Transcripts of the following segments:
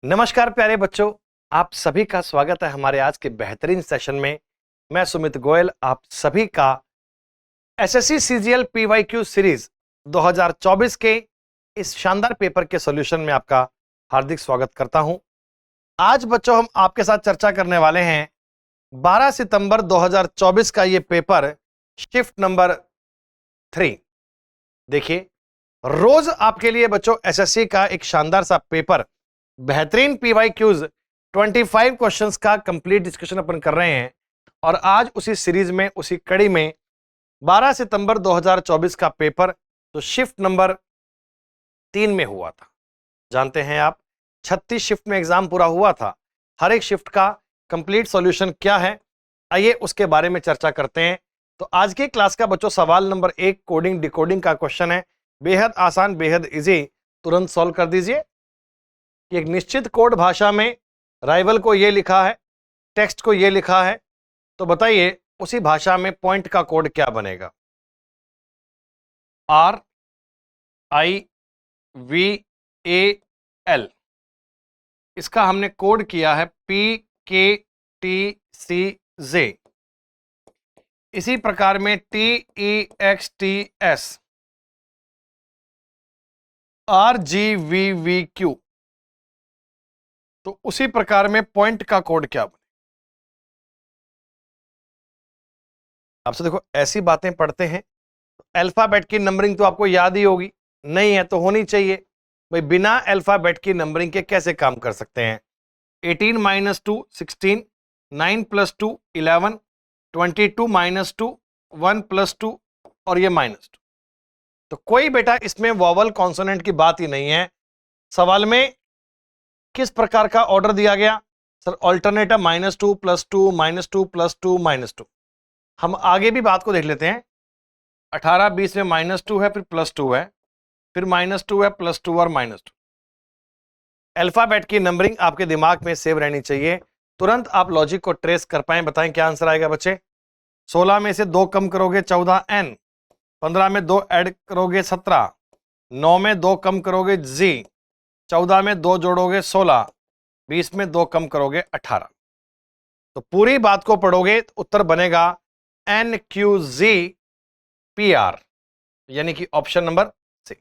नमस्कार प्यारे बच्चों, आप सभी का स्वागत है हमारे आज के बेहतरीन सेशन में। मैं सुमित गोयल आप सभी का एसएससी सीजीएल पीवाईक्यू सीरीज 2024 के इस शानदार पेपर के सॉल्यूशन में आपका हार्दिक स्वागत करता हूं। आज बच्चों हम आपके साथ चर्चा करने वाले हैं 12 सितंबर 2024 का ये पेपर शिफ्ट नंबर 3। देखिए, रोज आपके लिए बच्चों एसएससी का एक शानदार सा पेपर, बेहतरीन पीवाईक्यूज 25 क्वेश्चंस का कंप्लीट डिस्कशन अपन कर रहे हैं। और आज उसी सीरीज में, उसी कड़ी में 12 सितंबर 2024 का पेपर तो शिफ्ट नंबर 3 में हुआ था। जानते हैं आप, 36 शिफ्ट में एग्जाम पूरा हुआ था। हर एक शिफ्ट का कंप्लीट सॉल्यूशन क्या है, आइए उसके बारे में चर्चा करते हैं। तो आज की क्लास का बच्चों सवाल नंबर 1 कोडिंग डिकोडिंग का क्वेश्चन है। बेहद आसान, बेहद इजी, तुरंत सॉल्व कर दीजिए। एक निश्चित कोड भाषा में राइवल को ये लिखा है, टेक्स्ट को ये लिखा है, तो बताइए उसी भाषा में पॉइंट का कोड क्या बनेगा। RIVAL, इसका हमने कोड किया है PKTCZ। इसी प्रकार में TEXTS, RGVVQ, तो उसी प्रकार में पॉइंट का कोड क्या बने। आपसे देखो, ऐसी बातें पढ़ते हैं तो अल्फाबेट की नंबरिंग तो आपको याद ही होगी, नहीं है तो होनी चाहिए भाई। बिना अल्फाबेट की नंबरिंग के कैसे काम कर सकते हैं। 18 - 2 16, 9 + 2 11, 22 - 2 1 + 2 और ये -2। तो कोई बेटा इसमें वॉवल कॉन्सोनेंट की बात ही नहीं है। सवाल में किस प्रकार का ऑर्डर दिया गया सर? ऑल्टरनेटिव -2 + 2 -2 + 2 -2। हम आगे भी बात को देख लेते हैं। 18 20 में -2 है, फिर +2 है, फिर -2 है, +2 और -2। अल्फाबेट की नंबरिंग आपके दिमाग में सेव रहनी चाहिए, तुरंत आप लॉजिक को ट्रेस कर पाए। बताएं क्या आंसर आएगा बच्चे। 16 में से 2 कम करोगे 14N, 15 में 2 ऐड करोगे 17, 9 में 2 कम करोगे Z, 14 में 2 जोड़ोगे 16, 20 में 2 कम करोगे 18। तो पूरी बात को पढ़ोगे तो उत्तर बनेगा NQZPR, यानी कि ऑप्शन नंबर सी।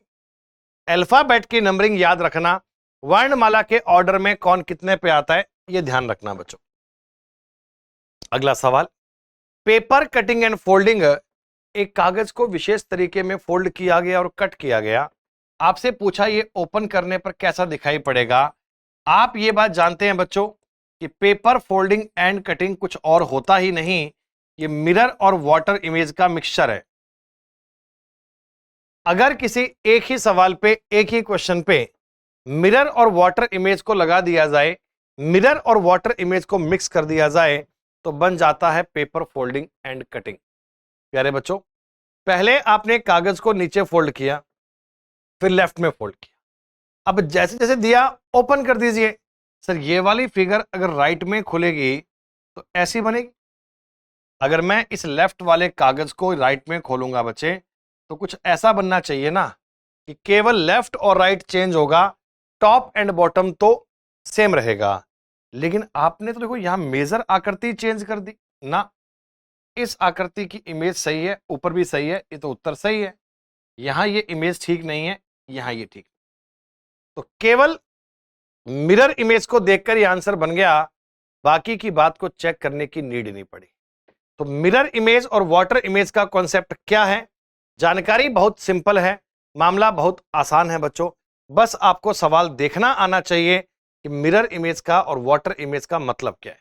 अल्फाबेट की नंबरिंग याद रखना, वर्णमाला के ऑर्डर में कौन कितने पे आता है यह ध्यान रखना बच्चों। अगला सवाल, पेपर कटिंग एंड फोल्डिंग। एक कागज को विशेष तरीके में फोल्ड किया गया और कट किया गया। आपसे पूछा ये ओपन करने पर कैसा दिखाई पड़ेगा। आप ये बात जानते हैं बच्चों कि पेपर फोल्डिंग एंड कटिंग कुछ और होता ही नहीं, ये मिरर और वाटर इमेज का मिक्सचर है। अगर किसी एक ही सवाल पे, एक ही क्वेश्चन पे मिरर और वाटर इमेज को लगा दिया जाए, मिरर और वाटर इमेज को मिक्स कर दिया जाए, तो बन जाता है पेपर फोल्डिंग एंड कटिंग। प्यारे बच्चों, पहले आपने कागज को नीचे फोल्ड किया, फिर लेफ्ट में फोल्ड किया। अब जैसे जैसे दिया ओपन कर दीजिए। सर ये वाली फिगर अगर राइट में खुलेगी तो ऐसी बनेगी। अगर मैं इस लेफ्ट वाले कागज को राइट में खोलूंगा बच्चे, तो कुछ ऐसा बनना चाहिए ना कि केवल लेफ्ट और राइट चेंज होगा, टॉप एंड बॉटम तो सेम रहेगा। लेकिन आपने तो देखो यहां मेजर आकृति चेंज कर दी ना। इस आकृति की इमेज सही है, ऊपर भी सही है, ये तो उत्तर सही है। यहां ये इमेज ठीक नहीं है, यहां ये ठीक। तो केवल मिरर इमेज को देखकर ये आंसर बन गया, बाकी की बात को चेक करने की नीड नहीं पड़ी। तो मिरर इमेज और वाटर इमेज का कॉन्सेप्ट क्या है? जानकारी बहुत सिंपल है, मामला बहुत आसान है बच्चों। बस आपको सवाल देखना आना चाहिए कि मिरर इमेज का और वाटर इमेज का मतलब क्या है।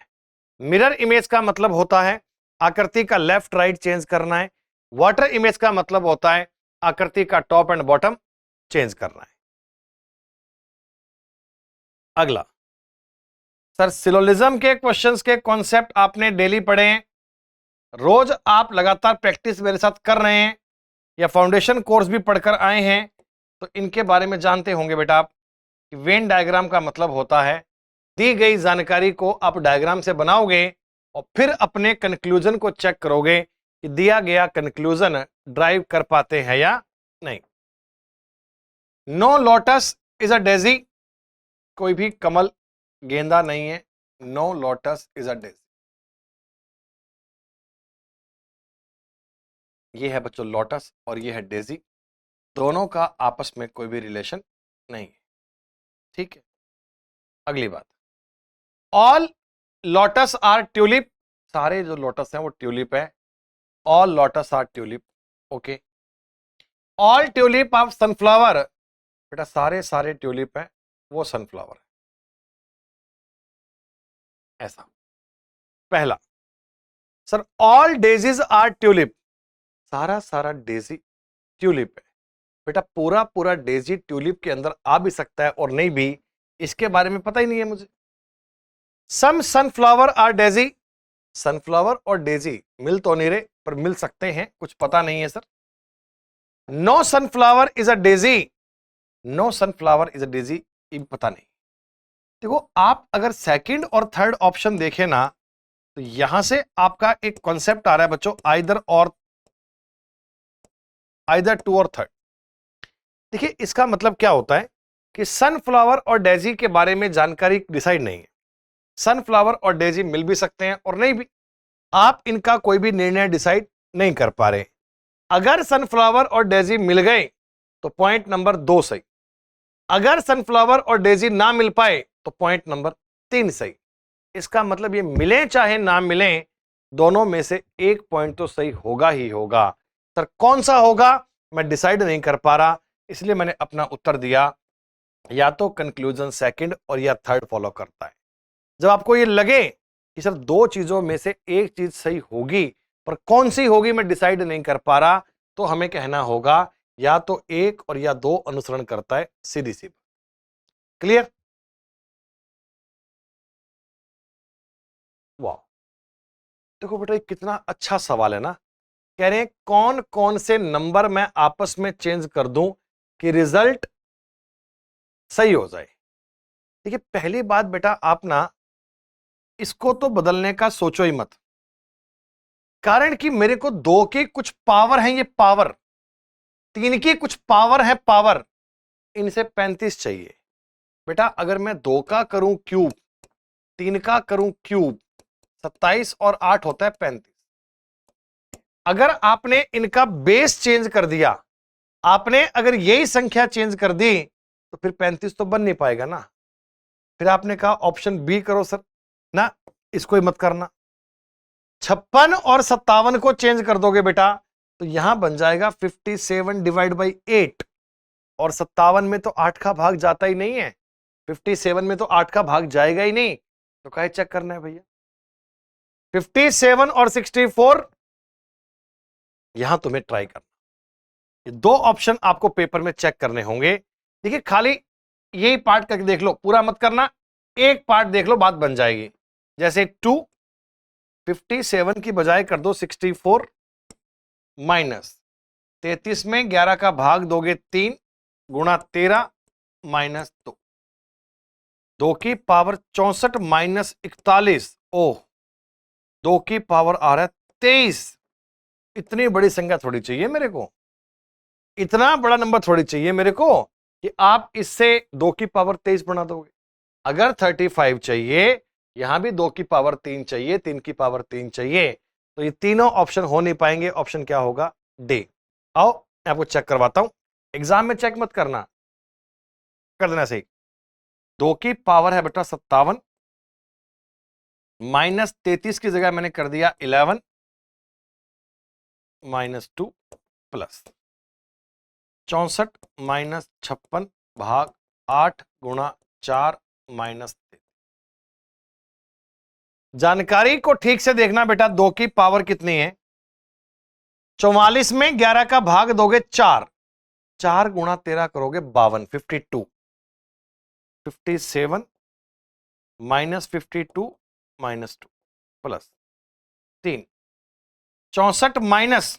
मिरर इमेज का मतलब होता है आकृति का लेफ्ट राइट चेंज करना है। वाटर इमेज का मतलब होता है आकृति का टॉप एंड बॉटम चेंज करना है। अगला, सर सिलोजिज्म के क्वेश्चंस के कॉन्सेप्ट आपने डेली पढ़े हैं, रोज आप लगातार प्रैक्टिस मेरे साथ कर रहे हैं या फाउंडेशन कोर्स भी पढ़कर आए हैं, तो इनके बारे में जानते होंगे बेटा आप कि वेन डायग्राम का मतलब होता है दी गई जानकारी को आप डायग्राम से बनाओगे और फिर अपने कंक्लूजन को चेक करोगे कि दिया गया कंक्लूजन ड्राइव कर पाते हैं या नहीं। No lotus is a daisy, कोई भी कमल गेंदा नहीं है, no lotus is a daisy. ये है बच्चों लोटस और ये है डेजी, दोनों का आपस में कोई भी रिलेशन नहीं है। ठीक है, अगली बात, ऑल लोटस आर ट्यूलिप, सारे जो लोटस हैं वो ट्यूलिप है, all lotus are tulip. Okay, all tulip of sunflower, बेटा सारे सारे ट्यूलिप हैं वो सनफ्लावर है, ऐसा। पहला, sir all daisies are tulip, सारा सारा डेजी ट्यूलिप है। बेटा पूरा पूरा डेजी ट्यूलिप के अंदर आ भी सकता है और नहीं भी, इसके बारे में पता ही नहीं है मुझे। सम सनफ्लावर आर डेजी, सनफ्लावर और डेजी मिल तो नहीं रहे पर मिल सकते हैं, कुछ पता नहीं है sir. No sunflower is a daisy, no sunflower is a daisy, ये पता नहीं। देखो आप अगर सेकंड और थर्ड ऑप्शन देखें ना, तो यहां से आपका एक कॉन्सेप्ट आ रहा है बच्चों, आइदर और, आइदर टू और थर्ड। देखिए इसका मतलब क्या होता है कि सनफ्लावर और डेजी के बारे में जानकारी डिसाइड नहीं है, सनफ्लावर और डेजी मिल भी सकते हैं और नहीं भी, आप इनका कोई भी निर्णय डिसाइड नहीं कर पा रहे। अगर सनफ्लावर और डेजी मिल गए तो पॉइंट नंबर 2 सही, अगर सनफ्लावर और डेजी ना मिल पाए तो पॉइंट नंबर 3 सही। इसका मतलब ये मिले चाहे ना मिले, दोनों में से एक पॉइंट तो सही होगा ही होगा। सर कौन सा होगा मैं डिसाइड नहीं कर पा रहा, इसलिए मैंने अपना उत्तर दिया या तो कंक्लूजन सेकंड और या थर्ड फॉलो करता है। जब आपको ये लगे कि सर दो चीजों में से एक चीज सही होगी पर कौन सी होगी मैं डिसाइड नहीं कर पा रहा, तो हमें कहना होगा या तो एक और या दो अनुसरण करता है, सीधी सी। क्लियर? वाह, देखो बेटा ये कितना अच्छा सवाल है ना। कह रहे हैं कौन कौन से नंबर मैं आपस में चेंज कर दूं कि रिजल्ट सही हो जाए। देखिए पहली बात बेटा, आप ना इसको तो बदलने का सोचो ही मत, कारण कि मेरे को दो की कुछ पावर है, ये पावर, तीन की कुछ पावर है पावर, इनसे 35 चाहिए। बेटा अगर मैं दो का करूं क्यूब, तीन का करूं क्यूब, 27 और 8 होता है 35। अगर आपने इनका बेस चेंज कर दिया, आपने अगर यही संख्या चेंज कर दी, तो फिर 35 तो बन नहीं पाएगा ना। फिर आपने कहा ऑप्शन बी करो सर, ना इसको ही मत करना। 56 और 57 को चेंज कर दोगे बेटा तो यहां बन जाएगा 57 डिवाइड बाई 8, और 57 में तो 8 का भाग जाता ही नहीं है, 57 में तो 8 का भाग जाएगा ही नहीं, तो काहे चेक करना है भैया। 57 और 64, यहां तुम्हें ट्राई करना, ये दो ऑप्शन आपको पेपर में चेक करने होंगे। देखिए खाली यही पार्ट करके देख लो, पूरा मत करना, एक पार्ट देख लो, बात बन जाएगी। जैसे 2, 57 की बजाय कर दो 64 माइनस 33 में 11 का भाग दोगे 3 गुणा 13 माइनस 2, 2 की पावर 64 माइनस 41, ओह 2 की पावर आ रहा है 23। इतनी बड़ी संख्या थोड़ी चाहिए मेरे को, इतना बड़ा नंबर थोड़ी चाहिए मेरे को कि आप इससे 2 की पावर 23 बना दोगे। अगर 35 चाहिए, यहां भी 2 की पावर 3 चाहिए, 3 की पावर 3 चाहिए, तो ये तीनों ऑप्शन हो नहीं पाएंगे। ऑप्शन क्या होगा? डी। आओ मैं आपको चेक करवाता हूं, एग्जाम में चेक मत करना, कर देना सही। 2 की पावर है बेटा 57, माइनस 33 की जगह मैंने कर दिया 11 माइनस 2 प्लस 64 माइनस 56 भाग 8 गुणा 4 माइनस 3। जानकारी को ठीक से देखना बेटा, 2 की पावर कितनी है? 44 में 11 का भाग दोगे 4, 4 गुणा 13 करोगे 52, 52, 57 माइनस 52 माइनस 2 प्लस 3, 64 माइनस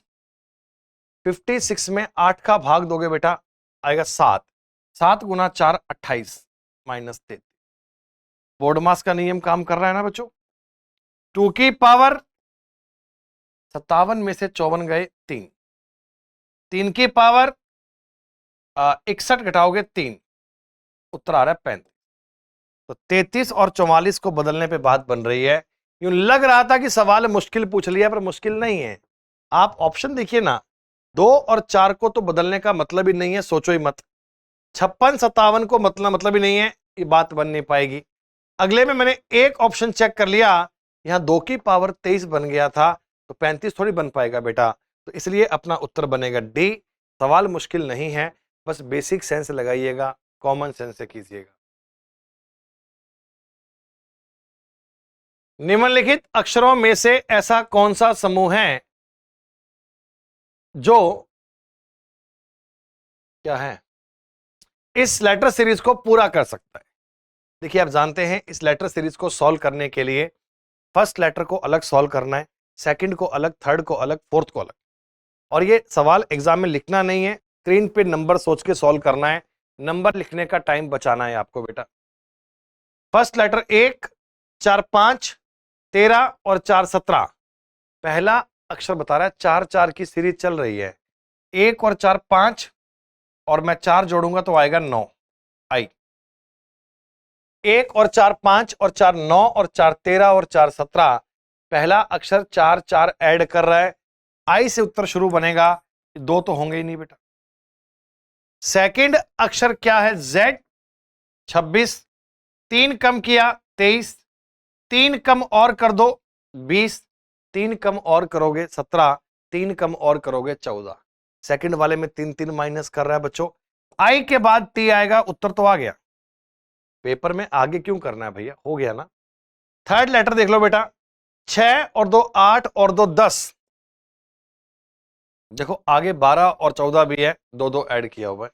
56 में 8 का भाग दोगे बेटा आएगा 7, 7 गुना 4 28 माइनस 33। बोर्ड मास का नियम काम कर रहा है ना बच्चों। 2 की पावर 57 में से 54 गए 3, 3 की पावर 61 घटाओगे 3, उत्तर आ रहा है 35। तो 33 और 44 को बदलने पे बात बन रही है। यूं लग रहा था कि सवाल मुश्किल पूछ लिया, पर मुश्किल नहीं है। आप ऑप्शन देखिए ना, 2 और 4 को तो बदलने का मतलब ही नहीं है, सोचो ही मत। 56 57 को मतलब ही नहीं है, ये बात बन नहीं पाएगी। अगले में मैंने एक ऑप्शन चेक कर लिया, यहां 2 की पावर 23 बन गया था, तो 35 थोड़ी बन पाएगा बेटा। तो इसलिए अपना उत्तर बनेगा डी। सवाल मुश्किल नहीं है, बस बेसिक सेंस लगाइएगा, कॉमन सेंस से कीजिएगा। निम्नलिखित अक्षरों में से ऐसा कौन सा समूह है जो क्या है इस लेटर सीरीज को पूरा कर सकता है? देखिए, आप जानते हैं इस लेटर सीरीज को सॉल्व करने के लिए फर्स्ट लेटर को अलग सॉल्व करना है, सेकंड को अलग, थर्ड को अलग, फोर्थ को अलग। और ये सवाल एग्जाम में लिखना नहीं है, स्क्रीन पे नंबर सोच के सॉल्व करना है। नंबर लिखने का टाइम बचाना है आपको बेटा। फर्स्ट लेटर 1, 4 5, 13 और 4 17। पहला अक्षर बता रहा है 4 4 की सीरीज चल रही है। 1 और 4 5, और मैं 4 जोड़ूंगा तो आएगा 9। आई 1 और 4 5 और 4 9 और 4 13 और 4 17। पहला अक्षर 4 4 ऐड कर रहा है, आई से उत्तर शुरू बनेगा, 2 तो होंगे ही नहीं बेटा। सेकंड अक्षर क्या है? जेड, 26। 3 कम किया 23, 3 कम और कर दो 20, 3 कम और करोगे 17, 3 कम और करोगे 14। सेकंड वाले में 3 3 माइनस कर रहा है बच्चों। आई के बाद टी आएगा, उत्तर तो आ गया। पेपर में आगे क्यों करना है भैया, हो गया ना। थर्ड लेटर देख लो बेटा, 6 और 2 8 और 2 10। देखो आगे 12 और 14 भी है, 2 2 ऐड किया हुआ है।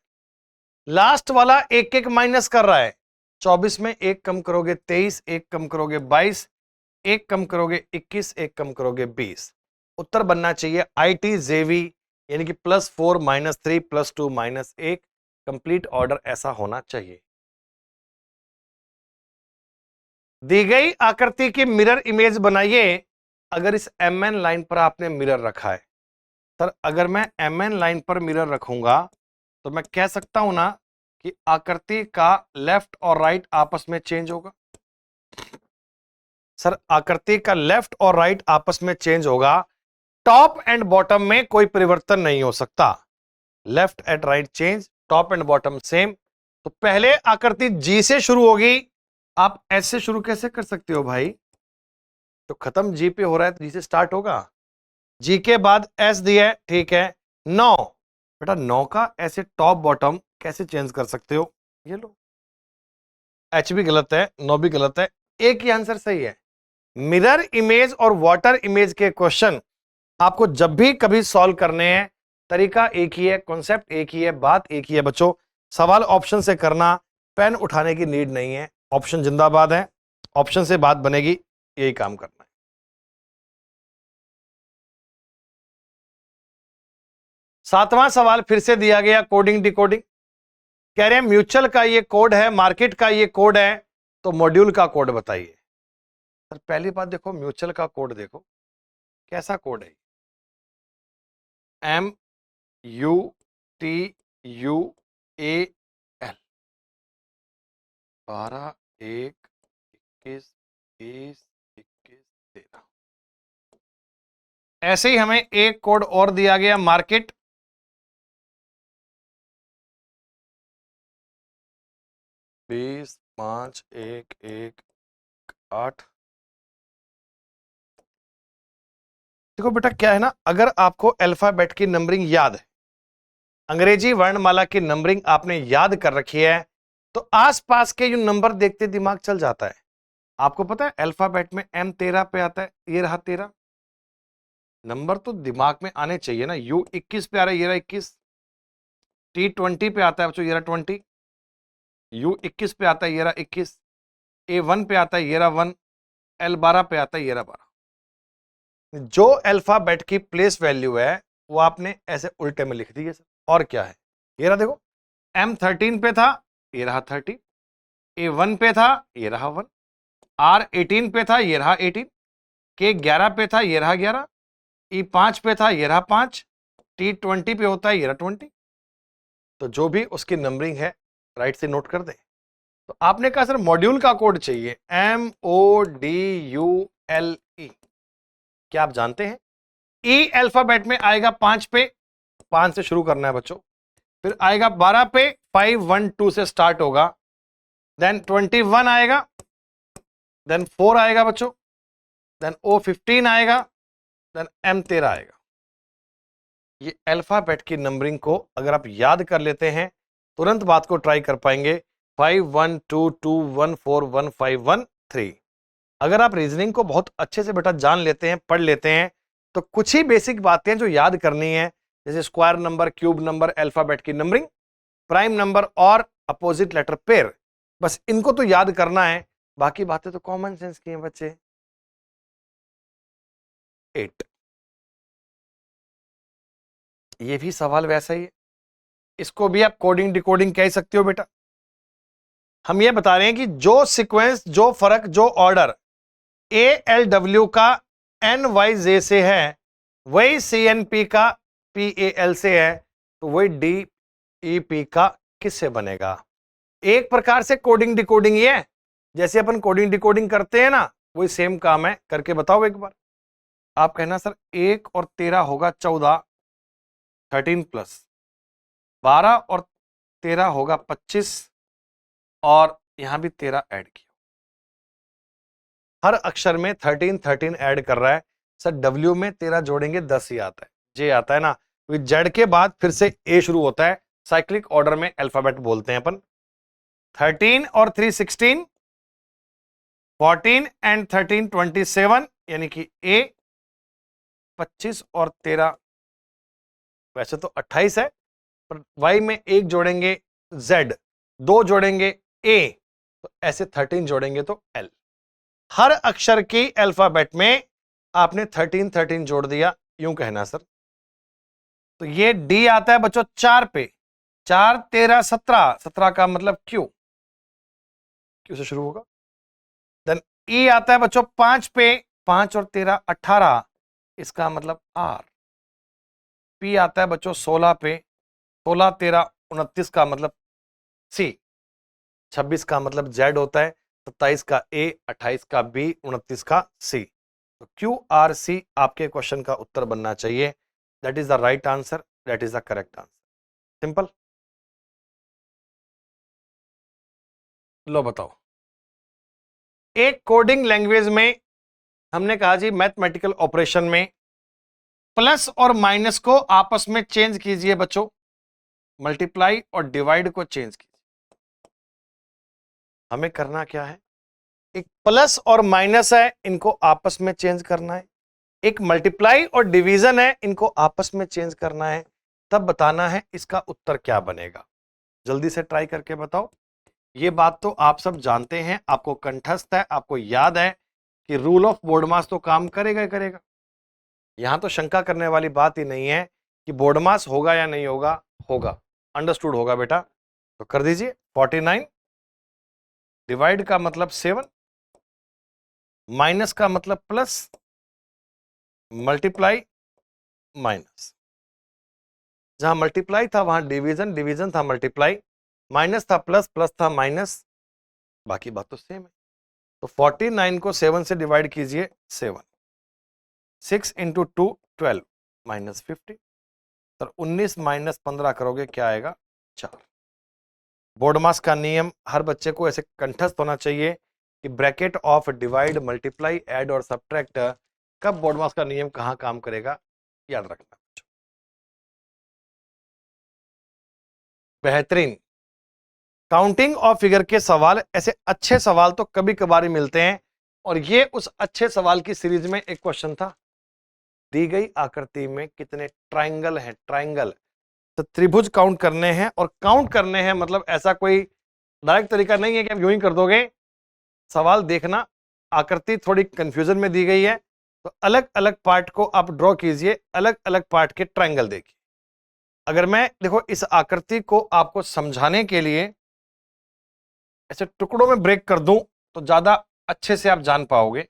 लास्ट वाला 1 1 माइनस कर रहा है। 24 में 1 कम करोगे 23, 1 कम करोगे 22, 1 कम करोगे 21, 1 कम करोगे 20। उत्तर बनना चाहिए IT जेवी, यानी कि +4 -3 +2 -1। कंप्लीट ऑर्डर ऐसा होना चाहिए। दी गई आकृति की मिरर इमेज बनाइए। अगर इस MN लाइन पर आपने मिरर रखा है, सर अगर मैं MN लाइन पर मिरर रखूंगा तो मैं कह सकता हूं ना कि आकृति का लेफ्ट और राइट आपस में चेंज होगा। सर आकृति का लेफ्ट और राइट आपस में चेंज होगा, टॉप एंड बॉटम में कोई परिवर्तन नहीं हो सकता। Left and right change, top and bottom same. तो पहले आकृति जी से शुरू होगी, आप एस से शुरू कैसे कर सकते हो भाई? तो खत्म जी पे हो रहा है तो जी से स्टार्ट होगा। जी के बाद एस दिया है, ठीक है। 9 बेटा, 9 का ऐसे टॉप बॉटम कैसे चेंज कर सकते हो? ये लो, एच भी गलत है, 9 भी गलत है, एक ही आंसर सही है। मिरर इमेज और वाटर इमेज के क्वेश्चन आपको जब भी कभी सॉल्व करने हैं, तरीका एक ही है, कॉन्सेप्ट एक ही है, बात एक ही है बच्चों। सवाल ऑप्शन से करना, पेन उठाने की नीड नहीं है। ऑप्शन जिंदाबाद है, ऑप्शन से बात बनेगी, यही काम करना है। सातवां सवाल फिर से दिया गया, कोडिंग डिकोडिंग। कह रहे हैं म्यूचुअल का ये कोड है, मार्केट का ये कोड है, तो मॉड्यूल का कोड बताइए। सर पहली बात देखो, म्यूचुअल का कोड देखो कैसा कोड है। MUTUAL 12 1 21 20 21 13। ऐसे ही हमें एक कोड और दिया गया, मार्केट। बीस 5 1 1 8। देखो बेटा क्या है ना, अगर आपको अल्फाबेट की नंबरिंग याद है, अंग्रेजी वर्णमाला की नंबरिंग आपने याद कर रखी है, तो आसपास के जो नंबर देखते दिमाग चल जाता है। आपको पता है अल्फाबेट में M 13 पे आता है, ये रहा 13। नंबर तो दिमाग में आने चाहिए ना। U 21 पे आ रहा है, ये रहा 21। T 20 पे आता है बच्चों, ये रहा 20। U 21 पे आता है, ये रहा 21। A 1 पे आता है, ये रहा 1। L 12 पे आता है, ये रहा 12। जो अल्फाबेट की प्लेस वैल्यू है वो आपने ऐसे उल्टे में लिख दी है सर। और क्या है, ये रहा देखो, M 13 पे था, ये रहा 13। A 1 पे था, ये रहा 1। R 18 पे था, ये रहा 18। K 11 पे था, ये रहा 11। E 5 पे था, ये रहा 5। T 20 पे होता है, ये रहा 20। तो जो भी उसकी नंबरिंग है राइट से नोट कर दें। तो आपने कहा सर मॉड्यूल का कोड चाहिए, MODULE, क्या आप जानते हैं ई अल्फाबेट में आएगा 5 पे, 5 से शुरू करना है बच्चों, फिर आएगा 12 पे, 5 1 2 से स्टार्ट होगा, देन 21 आएगा, देन 4 आएगा बच्चों, देन O15 आएगा, देन M13 आएगा। ये अल्फाबेट की नंबरिंग को अगर आप याद कर लेते हैं तुरंत बात को ट्राई कर पाएंगे, 5 1 2 2 1 4 1 5 1 3। अगर आप रीजनिंग को बहुत अच्छे से बेटा जान लेते हैं, पढ़ लेते हैं, तो कुछ ही बेसिक बातें जो याद करनी है, जैसे square number, cube number, alphabet की नंबरिंग, प्राइम नंबर और अपोजिट लेटर पेयर, बस इनको तो याद करना है, बाकी बातें तो कॉमन सेंस की हैं बच्चे। 8, ये भी सवाल वैसा ही है, इसको भी आप कोडिंग डिकोडिंग कह सकते हो बेटा। हम ये बता रहे हैं कि जो सीक्वेंस, जो फर्क, जो ऑर्डर ALW का NYJ से है, वही CNP का PAL से है, तो वही DEP का किससे बनेगा? एक प्रकार से कोडिंग डिकोडिंग ये है, जैसे अपन कोडिंग डिकोडिंग करते हैं ना, वही सेम काम है, करके बताओ एक बार। आप कहना सर 1 और 13 होगा 14, 13 प्लस 12 और 13 होगा 25, और यहां भी 13 ऐड किया, हर अक्षर में 13 13 ऐड कर रहा है। सर W में 13 जोड़ेंगे 10 ही आता है, J आता है ना, तो जेड के बाद फिर से A शुरू होता है, साइक्लिक ऑर्डर में अल्फाबेट बोलते हैं अपन। 13 और 3 16, 14 एंड 13 27, यानी कि A। 25 और 13 वैसे तो 28 है, पर Y में 1 जोड़ेंगे Z, 2 जोड़ेंगे A, तो ऐसे 13 जोड़ेंगे तो L। हर अक्षर की अल्फाबेट में आपने 13 13 जोड़ दिया, यूं कहना सर। तो ये D आता है बच्चों 4 पे, 4 13 17, 17 का मतलब Q, Q से शुरू होगा। देन E आता है बच्चों 5 पे, 5 और 13 18, इसका मतलब R। P आता है बच्चों 16 पे, 16 13 29 का मतलब C, 26 का मतलब Z होता है, 27 का A, 28 का B, 29 का C। तो QRC आपके क्वेश्चन का उत्तर बनना चाहिए। That is the right answer, that is the correct answer. Simple. लो बताओ, एक कोडिंग लैंग्वेज में हमने कहा जी मैथमेटिकल ऑपरेशन में प्लस और माइनस को आपस में चेंज कीजिए बच्चों, मल्टीप्लाई और डिवाइड को चेंज कीजिए। हमें करना क्या है, एक प्लस और माइनस है, इनको आपस में चेंज करना है, एक मल्टीप्लाई और डिवीजन है, इनको आपस में चेंज करना है, तब बताना है इसका उत्तर क्या बनेगा। जल्दी से ट्राई करके बताओ। ये बात तो आप सब जानते हैं, आपको कंठस्थ है, आपको याद है कि रूल ऑफ बोर्डमास तो काम करेगा ही करेगा, यहां तो शंका करने वाली बात ही नहीं है कि बोर्डमास होगा या नहीं होगा, होगा, अंडरस्टूड होगा बेटा। तो कर दीजिए, 49 डिवाइड का मतलब 7, माइनस का मतलब प्लस, मल्टीप्लाई माइनस, जहां मल्टीप्लाई था वहां डिवीजन, डिवीजन था मल्टीप्लाई, माइनस था प्लस, प्लस था माइनस, बाकी बात तो सेम है। तो 49 को 7 से डिवाइड कीजिए, 7, 6 इंटू 2 12 माइनस 50, सर 19 माइनस 15 करोगे क्या आएगा, 4। बोर्डमास का नियम हर बच्चे को ऐसे कंठस्थ होना चाहिए कि bracket of divide, multiply, add और सब्ट्रैक्ट, कब बोर्डमास का नियम कहां काम करेगा, याद रखना। बेहतरीन। काउंटिंग ऑफ फिगर के सवाल, ऐसे अच्छे सवाल तो कभी कभार ही मिलते हैं, और ये उस अच्छे सवाल की सीरीज में एक क्वेश्चन था। दी गई आकृति में कितने ट्रायंगल हैं, ट्रायंगल, तो त्रिभुज काउंट करने हैं, और काउंट करने हैं मतलब ऐसा कोई डायरेक्ट तरीका नहीं है कि आप यूं ही कर दोगे। सवाल देखना, आकृति थोड़ी कंफ्यूजन में दी गई है, तो अलग अलग पार्ट को आप ड्रॉ कीजिए, अलग अलग पार्ट के ट्रायंगल देखिए। अगर मैं देखो इस आकृति को आपको समझाने के लिए ऐसे टुकड़ों में ब्रेक कर दूं तो ज्यादा अच्छे से आप जान पाओगे।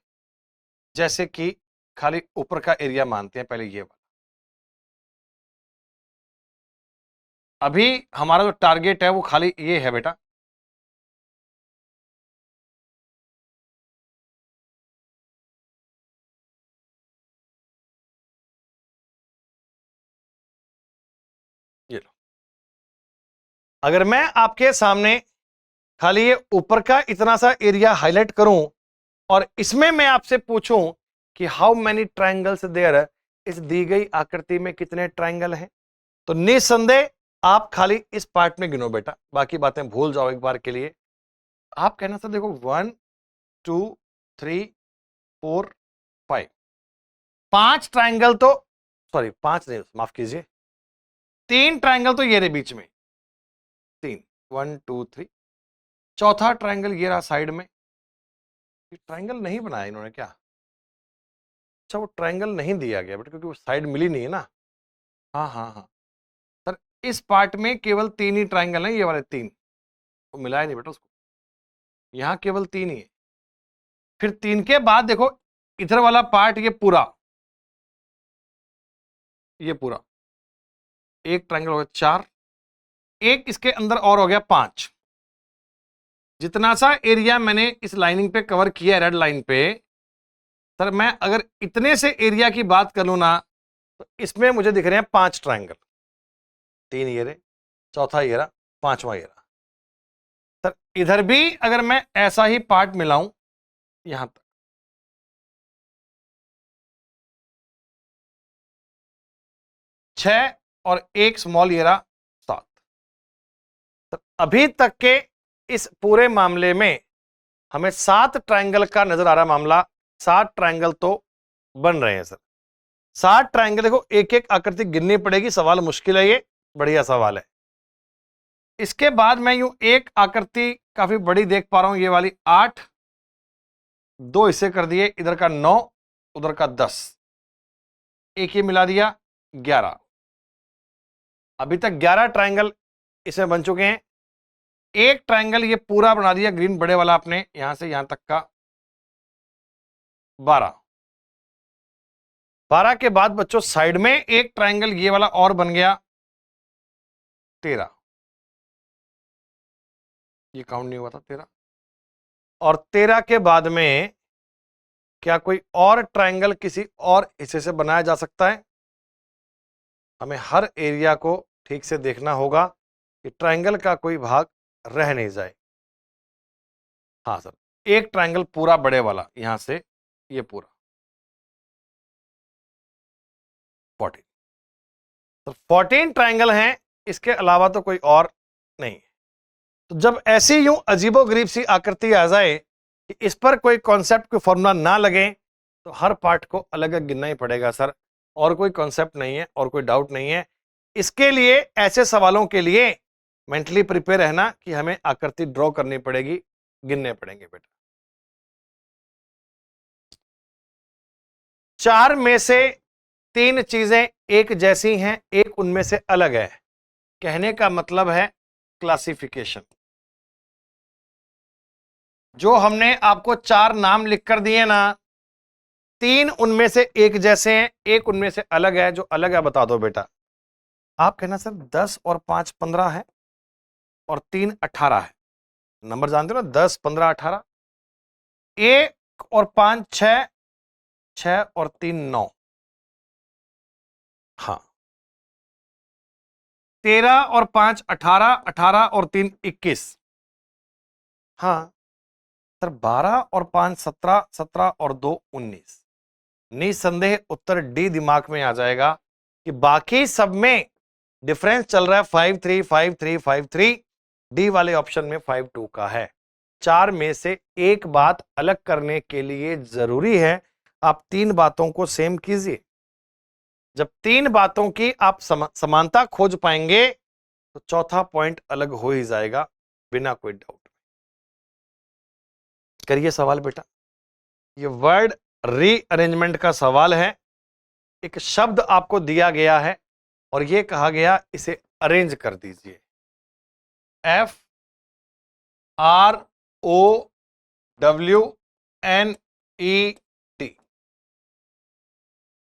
जैसे कि खाली ऊपर का एरिया मानते हैं पहले, ये वाला। अभी हमारा जो टारगेट है वो खाली ये है बेटा, अगर मैं आपके सामने खाली ये ऊपर का इतना सा एरिया हाईलाइट करूं और इसमें मैं आपसे पूछूं कि हाउ मेनी ट्रायंगल्स देयर, इस दी गई आकृति में कितने ट्रायंगल हैं, तो निसंदेह आप खाली इस पार्ट में गिनो बेटा, बाकी बातें भूल जाओ एक बार के लिए। आप कहना सर देखो 1 2 3 4 5, 5 ट्रायंगल तो, सॉरी 5 नहीं, माफ कीजिए, 3 ट्रायंगल तो ये रहे बीच में, 3 1 2 3, चौथा ट्रायंगल ये रहा साइड में। ट्रायंगल नहीं बनाया इन्होंने क्या? अच्छा वो ट्रायंगल नहीं दिया गया बेटा क्योंकि वो साइड मिली नहीं है ना। हाँ हाँ हाँ सर, इस पार्ट में केवल 3 ही ट्रायंगल हैं, ये वाले 3, वो मिलाया नहीं बेटा उसको, यहां केवल 3 ही है। फिर 3 के बाद देखो इधर वाला पार्ट ये पूरा, ये पूरा एक ट्रायंगल हो गया 4, एक इसके अंदर और हो गया 5। जितना सा एरिया मैंने इस लाइनिंग पे कवर किया है रेड लाइन पे, सर मैं अगर इतने से एरिया की बात कर लूं ना, तो इसमें मुझे दिख रहे हैं 5 ट्रायंगल, 3 ये रहे, चौथा ये रहा, 5वां ये रहा। सर इधर भी अगर मैं ऐसा ही पार्ट मिलाऊं यहां तक, छह और एक स्मॉल ये रहा 7। सर अभी तक के इस पूरे मामले में हमें 7 ट्रायंगल का नजर आ रहा मामला, 7 ट्रायंगल तो बन रहे हैं सर। 7 ट्रायंगल देखो, एक एक आकृति गिननी पड़ेगी, सवाल मुश्किल है, ये बढ़िया सवाल है। इसके बाद मैं यूं एक आकृति काफी बड़ी देख पा रहा हूं, ये वाली 8, 2 हिस्से कर दिए, इधर का 9 उधर का 10, एक ये मिला दिया 11। अभी तक 11 ट्रायंगल इसमें बन चुके हैं। एक ट्रायंगल ये पूरा बना दिया ग्रीन बड़े वाला आपने, यहां से यहां तक का 12। 12 के बाद बच्चों साइड में एक ट्रायंगल ये वाला और बन गया 13, ये काउंट नहीं हुआ था 13। और 13 के बाद में क्या कोई और ट्रायंगल किसी और हिस्से से बनाया जा सकता है? हमें हर एरिया को ठीक से देखना होगा कि ट्रायंगल का कोई भाग रह नहीं जाए। हाँ सर, एक ट्रायंगल पूरा बड़े वाला यहां से ये पूरा 14, तो 14 ट्रायंगल हैं, इसके अलावा तो कोई और नहीं है। तो जब ऐसी यूं अजीबोगरीब सी आकृति आ जाए कि इस पर कोई कॉन्सेप्ट कोई फॉर्मूला ना लगे, तो हर पार्ट को अलग अलग गिनना ही पड़ेगा सर, और कोई कॉन्सेप्ट नहीं है और कोई डाउट नहीं है। इसके लिए ऐसे सवालों के लिए मेंटली प्रिपेयर रहना कि हमें आकृति ड्रॉ करनी पड़ेगी, गिनने पड़ेंगे बेटा। 4 में से 3 चीजें एक जैसी हैं, एक उनमें से अलग है, कहने का मतलब है क्लासिफिकेशन। जो हमने आपको 4 नाम लिख कर दिए ना, 3 उनमें से एक जैसे हैं, एक उनमें से अलग है। जो अलग है बता दो बेटा। आप कहना सर 10 और 5 15 है और 3 18 है, नंबर जानते हो ना, 10 15 18। 1 और 5 6, 6 और 3 9। हाँ, 13 और 5 18, 18 और 3 21। हाँ सर, 12 और 5 17, 17 और 2 19। निसंदेह उत्तर डी दिमाग में आ जाएगा कि बाकी सब में डिफरेंस चल रहा है 5 3 5 3 5 3, डी वाले ऑप्शन में 5 2 का है। 4 में से एक बात अलग करने के लिए जरूरी है आप 3 बातों को सेम कीजिए। जब 3 बातों की आप समानता खोज पाएंगे तो चौथा पॉइंट अलग हो ही जाएगा बिना कोई डाउट। करिए सवाल बेटा। ये वर्ड रीअरेंजमेंट का सवाल है। एक शब्द आपको दिया गया है और यह कहा गया इसे अरेंज कर दीजिए। FROWNET।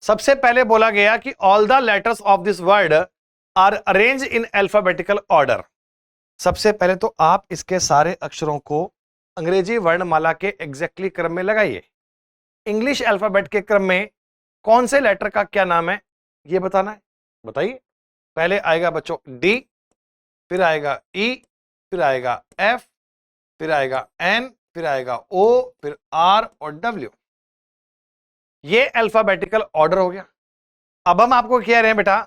सबसे पहले बोला गया कि all the letters of this word are arrange in alphabetical order. सबसे पहले तो आप इसके सारे अक्षरों को अंग्रेजी वर्णमाला के एग्जैक्टली क्रम में लगाइए। इंग्लिश अल्फाबेट के क्रम में कौन से लेटर का क्या नाम है यह बताना है, बताइए। पहले आएगा बच्चों डी, फिर आएगा ई, फिर आएगा एफ, फिर आएगा एन, फिर आएगा ओ, फिर आर और डब्ल्यू। ये अल्फाबेटिकल ऑर्डर हो गया। अब हम आपको कह रहे हैं बेटा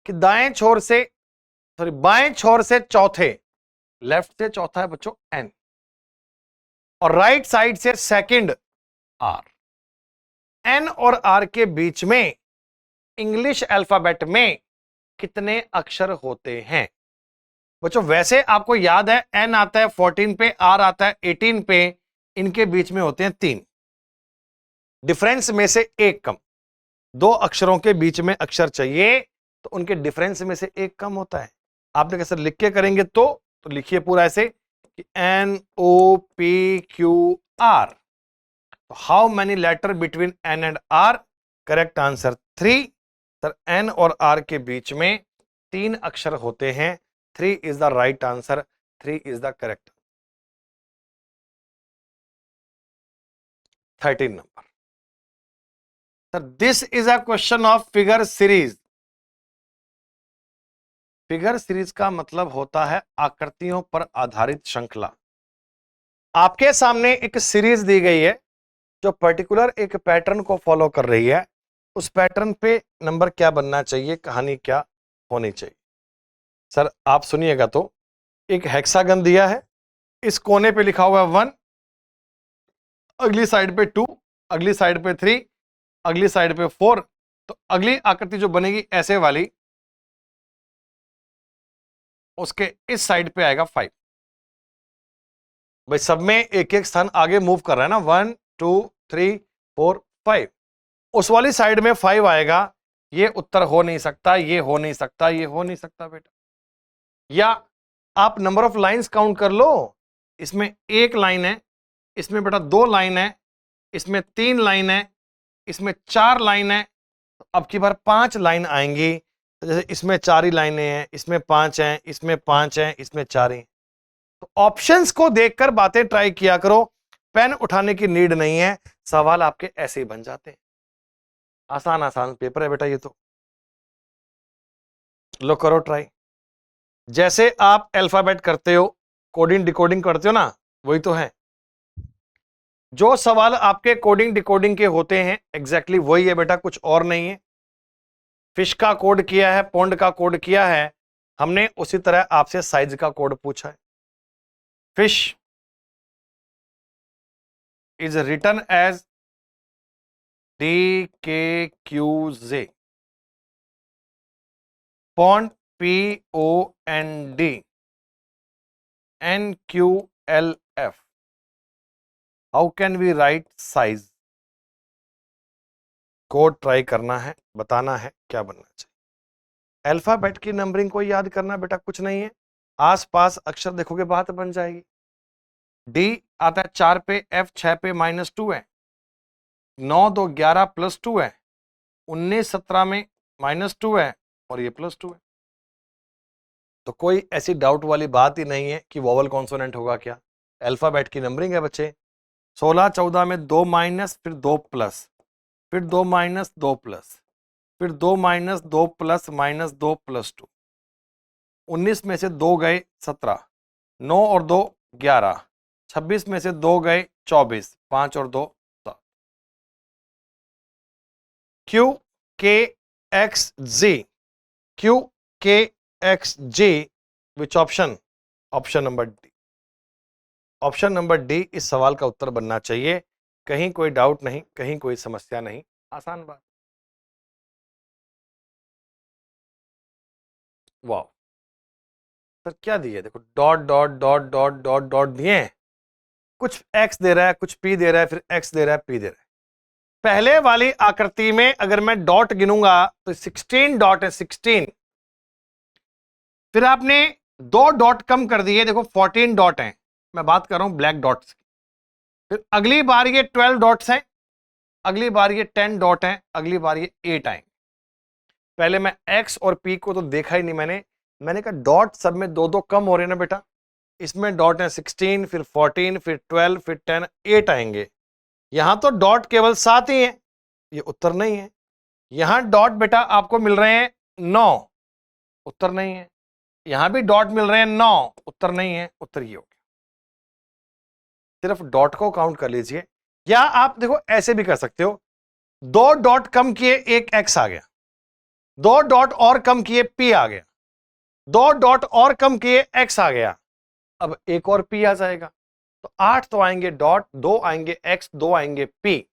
कि दाएं छोर से, सॉरी बाएं छोर से चौथे, लेफ्ट से चौथा है बच्चों एन, और राइट साइड से सेकंड आर। एन और आर के बीच में इंग्लिश अल्फाबेट में कितने अक्षर होते हैं बच्चों? वैसे आपको याद है एन आता है 14 पे, आर आता है 18 पे, इनके बीच में होते हैं 3, डिफरेंस में से एक कम। 2 अक्षरों के बीच में अक्षर चाहिए तो उनके डिफरेंस में से एक कम होता है। आपने कैसे लिख के करेंगे तो लिखिए पूरा ऐसे कि N O P Q R. How many letter between N and R? Correct answer 3। Sir N और आर के बीच में 3 अक्षर होते हैं। 3 is the right answer, 3 is the correct. 13 number. Sir this is a question of figure series. Figure series का मतलब होता है आकृतियों पर आधारित श्रृंखला। आपके सामने एक सीरीज दी गई है जो पर्टिकुलर एक पैटर्न को फॉलो कर रही है। उस पैटर्न पे नंबर क्या बनना चाहिए, कहानी क्या होनी चाहिए? सर आप सुनिएगा तो एक हेक्सागन दिया है, इस कोने पे लिखा हुआ है 1, अगली साइड पे 2, अगली साइड पे 3, अगली साइड पे 4। तो अगली आकृति जो बनेगी ऐसे वाली, उसके इस साइड पे आएगा 5। भाई सब में एक एक स्थान आगे मूव कर रहा है ना, 1 2 3 4 5। उस वाली साइड में 5 आएगा। ये उत्तर हो नहीं सकता, ये हो नहीं सकता, ये हो नहीं सकता बेटा। या आप नंबर ऑफ लाइंस काउंट कर लो। इसमें 1 लाइन है, इसमें बेटा 2 लाइन है, इसमें 3 लाइन है, इसमें 4 लाइन है। अब की बार 5 लाइन आएंगी। तो जैसे इसमें 4 ही लाइनें हैं, इसमें 5 हैं, इसमें 5 हैं, इसमें 4 हैं। तो ऑप्शंस को देखकर बातें ट्राई किया करो, पेन उठाने की नीड नहीं है। सवाल आपके ऐसे ही बन जाते हैं। आसान आसान पेपर है बेटा ये तो। लो करो ट्राई। जैसे आप अल्फाबेट करते हो, कोडिंग डिकोडिंग करते हो ना, वही तो है। जो सवाल आपके कोडिंग डिकोडिंग के होते हैं एग्जैक्टली वही है बेटा, कुछ और नहीं है। फिश का कोड किया है, पॉन्ड का कोड किया है, हमने उसी तरह आपसे साइज का कोड पूछा है। Fish is written as DKQZ, pond POND NQLF। How can we write size? Code try करना है, बताना है क्या बनना चाहिए। अल्फाबेट की नंबरिंग को याद करना बेटा कुछ नहीं है, आसपास अक्षर देखोगे बात बन जाएगी। डी आता है 4 पे, F 6 पे, -2 है, 9 2 11 +2 है, 19 17 में -2 है और ये +2 है। तो कोई ऐसी डाउट वाली बात ही नहीं है कि वोवल कॉन्सोनेंट होगा क्या। अल्फाबेट की नंबरिंग है बच्चे। 16 14 में 2 माइनस, फिर 2 प्लस, फिर 2 माइनस 2 प्लस, फिर 2 माइनस 2 प्लस -2 +2। 19 में से 2 गए 17, 9 और 2 11, 26 में से 2 गए 24, 5 और 2 7। QKXZ, QKXG, which option? Option number D. Option number D इस सवाल का उत्तर बनना चाहिए। कहीं कोई डाउट नहीं, कहीं कोई समस्या नहीं, आसान बात। वाह सर क्या दिए, देखो dot dot dot dot dot dot दिए हैं। कुछ एक्स दे रहा है, कुछ पी दे रहा है, फिर एक्स दे रहा है, पी दे रहा है। पहले वाली आकृति में अगर मैं डॉट गिनूंगा तो 16 डॉट है, 16। फिर आपने 2 डॉट कम कर दिए, देखो 14 डॉट हैं। मैं बात कर रहा हूं ब्लैक डॉट्स की। फिर अगली बार ये 12 डॉट्स हैं, अगली बार ये 10 डॉट हैं, अगली बार ये 8 आएंगे। पहले मैं एक्स और पी को तो देखा ही नहीं मैंने कहा डॉट सब में 2 2 कम हो रहे हैं ना बेटा। इसमें डॉट है 16, फिर 14, फिर 12, फिर 10, 8 आएंगे। यहां तो डॉट केवल 7 ही है, ये उत्तर नहीं है। यहां डॉट बेटा आपको मिल रहे हैं 9, उत्तर नहीं है। यहां भी डॉट मिल रहे हैं 9, उत्तर नहीं है, उत्तर ये हो गया। सिर्फ डॉट को काउंट कर लीजिए, या आप देखो ऐसे भी कर सकते हो, 2 डॉट कम किए एक एक्स आ गया, 2 डॉट और कम किए पी आ गया, 2 डॉट और कम किए एक्स आ गया, अब एक और पी आ जाएगा। तो 8 तो आएंगे डॉट, 2 आएंगे एक्स, 2 आएंगे पी,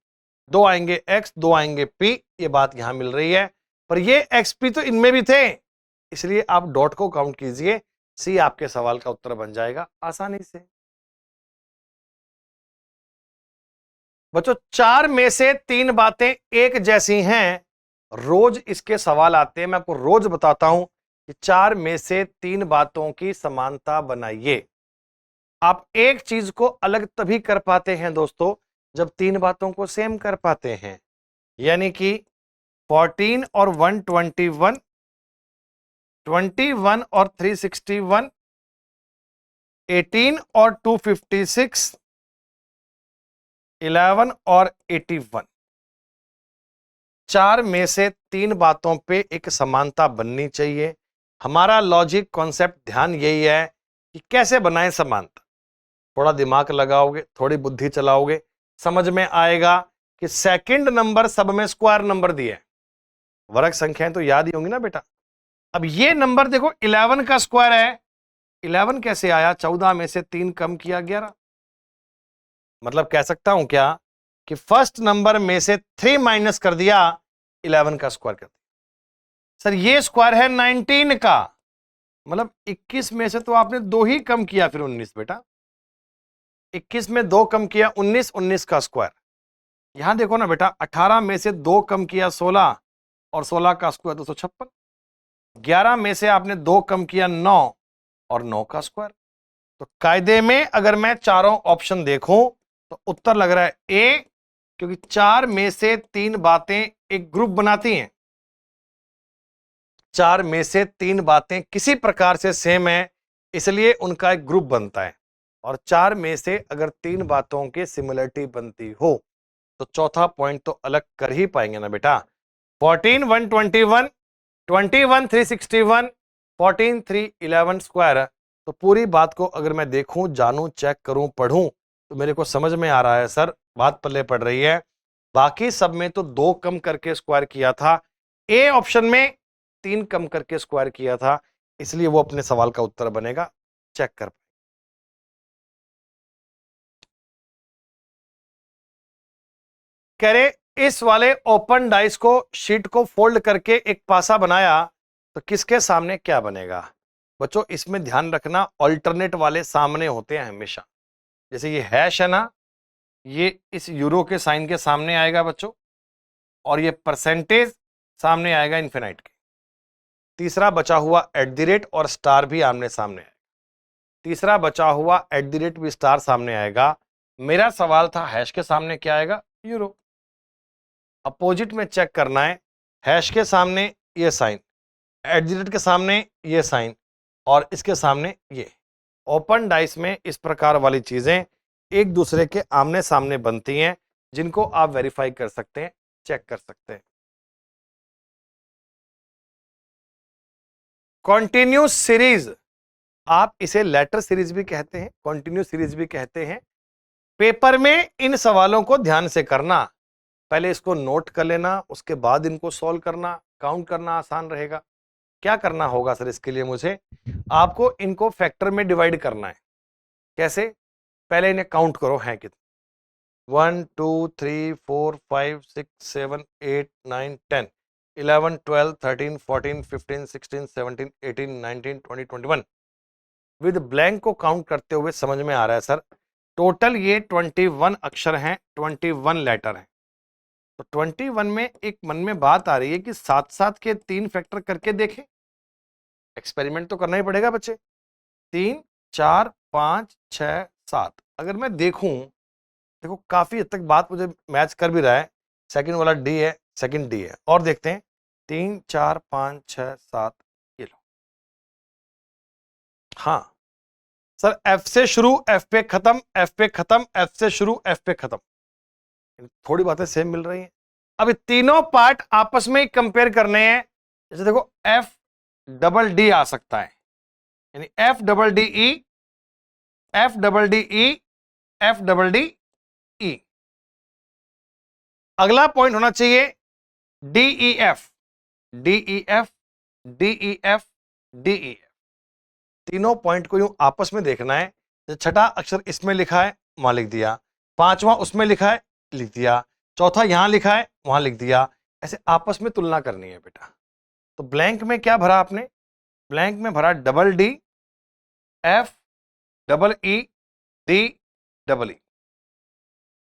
2 आएंगे एक्स, 2 आएंगे पी, ये बात यहां मिल रही है। पर ये एक्स पी तो इनमें भी थे, इसलिए आप डॉट को काउंट कीजिए, सी आपके सवाल का उत्तर बन जाएगा आसानी से। बच्चों 4 में से 3 बातें एक जैसी हैं, रोज इसके सवाल आते हैं, मैं आपको रोज बताता हूं कि 4 में से 3 बातों की समानता बनाइए। आप एक चीज को अलग तभी कर पाते हैं दोस्तों जब 3 बातों को सेम कर पाते हैं, यानी कि 14 और 121, 21 और 361, 18 और 256, 11 और 81। 4 में से 3 बातों पे एक समानता बननी चाहिए। हमारा लॉजिक कॉन्सेप्ट ध्यान यही है कि कैसे बनाएं समानता। थोड़ा दिमाग लगाओगे, थोड़ी बुद्धि चलाओगे, समझ में आएगा कि सेकंड नंबर सब में स्क्वायर नंबर दिए, वर्ग संख्याएं तो याद ही होंगी ना बेटा। अब ये नंबर देखो 11 का स्क्वायर है, 11 कैसे आया, 14 में से 3 कम किया 11। मतलब कह सकता हूं क्या कि फर्स्ट नंबर में से 3 माइनस कर दिया, 11 का स्क्वायर कर दिया। सर ये स्क्वायर है 19 का, मतलब 21 में से तो आपने 2 ही कम किया, फिर 19 बेटा, 21 में 2 कम किया 19, 19 का स्क्वायर। यहां देखो ना बेटा, 18 में से 2 कम किया 16, और 16 का स्क्वायर 256। 11 में से आपने 2 कम किया 9, और 9 का स्क्वायर। तो कायदे में अगर मैं चारों ऑप्शन देखूं तो उत्तर लग रहा है ए, क्योंकि 4 में से 3 बातें एक ग्रुप बनाती हैं। 4 में से 3 बातें किसी प्रकार से सेम है, इसलिए उनका एक ग्रुप बनता है। और 4 में से अगर 3 बातों की सिमिलरिटी बनती हो तो चौथा पॉइंट तो अलग कर ही पाएंगे ना बेटा। 14 121, 21 361, 14 311 स्क्वायर। तो पूरी बात को अगर मैं देखूं, जानूं, चेक करूं, पढ़ूं, तो मेरे को समझ में आ रहा है सर बात पल्ले पड़ रही है। बाकी सब में तो 2 कम करके स्क्वायर किया था, ए ऑप्शन में 3 कम करके स्क्वायर किया था, इसलिए वो अपने सवाल का उत्तर बनेगा। चेक कर कह रहे इस वाले ओपन डाइस को, शीट को फोल्ड करके एक पासा बनाया तो किसके सामने क्या बनेगा। बच्चों इसमें ध्यान रखना, ऑल्टरनेट वाले सामने होते हैं हमेशा। जैसे ये हैश है ना, ये इस यूरो के साइन के सामने आएगा बच्चों, और ये परसेंटेज सामने आएगा इन्फिनाइट के। तीसरा बचा हुआ @ और स्टार भी आमने सामने आएगा। तीसरा बचा हुआ @ भी स्टार सामने आएगा। मेरा सवाल था हैश के सामने क्या आएगा, यूरो। अपोजिट में चेक करना है, हैश के सामने ये साइन, @ के सामने ये साइन, और इसके सामने ये। ओपन डाइस में इस प्रकार वाली चीजें एक दूसरे के आमने सामने बनती हैं, जिनको आप वेरीफाई कर सकते हैं, चेक कर सकते हैं। कॉन्टिन्यूस सीरीज, आप इसे लेटर सीरीज भी कहते हैं, कॉन्टिन्यूस सीरीज भी कहते हैं। पेपर में इन सवालों को ध्यान से करना, पहले इसको नोट कर लेना, उसके बाद इनको सॉल्व करना, काउंट करना आसान रहेगा। क्या करना होगा सर इसके लिए, मुझे आपको इनको फैक्टर में डिवाइड करना है। कैसे, पहले इन्हें काउंट करो हैं कितने, 1 2 3 4 5 6 7 8 9 10 11 12 13 14 15 16 17 18 19 20 21। विद ब्लैंक को काउंट करते हुए समझ में आ रहा है सर, टोटल ये 21 अक्षर हैं, 21 लेटर हैं। तो 21 में एक मन में बात आ रही है कि 7-7 के 3 फैक्टर करके देखें। एक्सपेरिमेंट तो करना ही पड़ेगा बच्चे। 3 4 5 6 7 अगर मैं देखूं, देखो काफी हद तक बात मुझे मैच कर भी रहा है। सेकंड वाला डी है, सेकंड डी है, और देखते हैं 3 4 5 6 7, ये लो। हाँ सर, एफ से शुरू एफ पे खत्म, एफ पे खत्म, एफ से शुरू एफ पे खत्म, थोड़ी बातें सेम मिल रही हैं। अब तीनों पार्ट आपस में कंपेयर करने हैं। जैसे देखो एफ डबल डी आ सकता है, यानी F double D E, F double D E, F double D E. अगला पॉइंट होना चाहिए D E F, D E F, D E F, D E F. तीनों पॉइंट को यूं आपस में देखना है। जो छठा अक्षर इसमें लिखा है वहां लिख दिया, पांचवा उसमें लिखा है लिख दिया, चौथा यहां लिखा है वहां लिख दिया। ऐसे आपस में तुलना करनी है बेटा। तो ब्लैंक में क्या भरा आपने? ब्लैंक में भरा double D, F double E, D double E.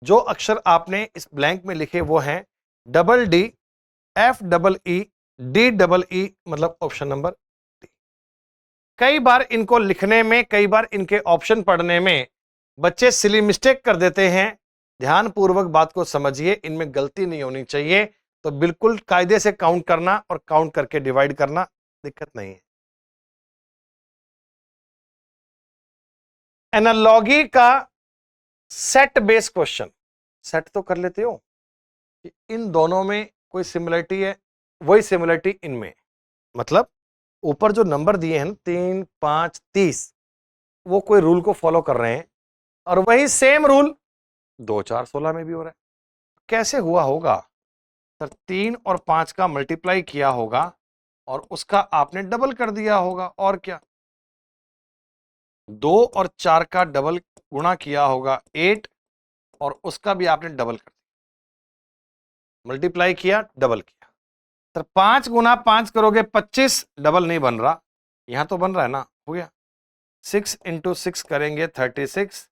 जो अक्षर आपने इस ब्लैंक में लिखे वो हैं double D, F double E, D double E, मतलब ऑप्शन नंबर डी। कई बार इनको लिखने में, कई बार इनके ऑप्शन पढ़ने में बच्चे सिली मिस्टेक कर देते हैं। ध्यानपूर्वक बात को समझिए, इनमें गलती नहीं होनी चाहिए। तो बिल्कुल कायदे से काउंट करना और काउंट करके डिवाइड करना, दिक्कत नहीं है। एनालॉगी का सेट बेस क्वेश्चन, सेट तो कर लेते हो कि इन दोनों में कोई सिमिलरिटी है, वही सिमिलरिटी इनमें, मतलब ऊपर जो नंबर दिए हैं 3, 5, 30, वो कोई रूल को फॉलो कर रहे हैं और वही सेम रूल 2, 4, 16 में भी हो रहा है। कैसे हुआ होगा सर? 3 और 5 का मल्टीप्लाई किया होगा और उसका आपने डबल कर दिया होगा, और क्या? 2 और 4 का डबल गुणा किया होगा 8, और उसका भी आपने डबल कर दिया, मल्टीप्लाई किया डबल किया। सर 5 गुना 5 करोगे 25, डबल नहीं बन रहा, यहां तो बन रहा है ना, हो गया। 6 इंटू 6 करेंगे 36,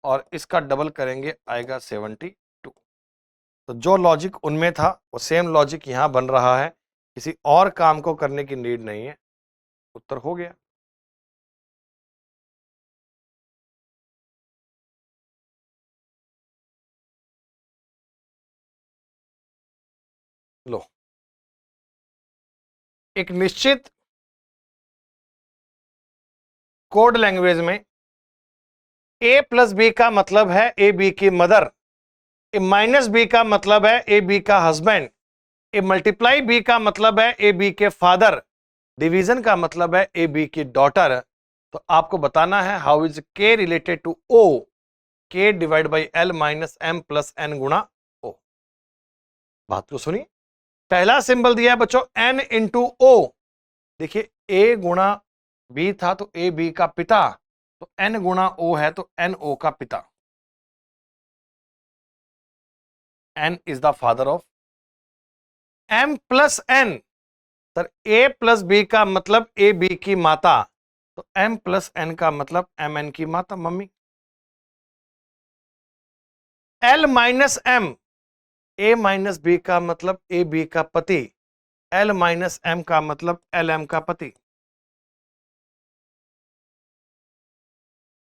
और इसका डबल करेंगे आएगा 72। तो जो लॉजिक उनमें था वो सेम लॉजिक यहां बन रहा है, किसी और काम को करने की नीड नहीं है। उत्तर हो गया। लो, एक निश्चित कोड लैंग्वेज में ए प्लस बी का मतलब है ए बी की मदर, ए माइनस बी का मतलब है ए बी का हस्बैंड, ए मल्टीप्लाई बी का मतलब है ए बी के फादर, डिवीजन का मतलब है ए बी की डॉटर। तो आपको बताना है how is K related to O, K divide by L minus M plus N गुणा ओ। बात को सुनिए, पहला सिंबल दिया है बच्चों एन इंटू ओ। देखिए ए गुणा बी था तो ए बी का पिता, तो एन गुणा ओ है तो एन ओ का पिता, N is the father of. M plus N, sir A plus B का मतलब ए बी की माता, तो एम प्लस एन का मतलब एम एन की माता, मम्मी। एल माइनस एम, ए माइनस बी का मतलब ए बी का पति, एल माइनस एम का मतलब एल एम का पति।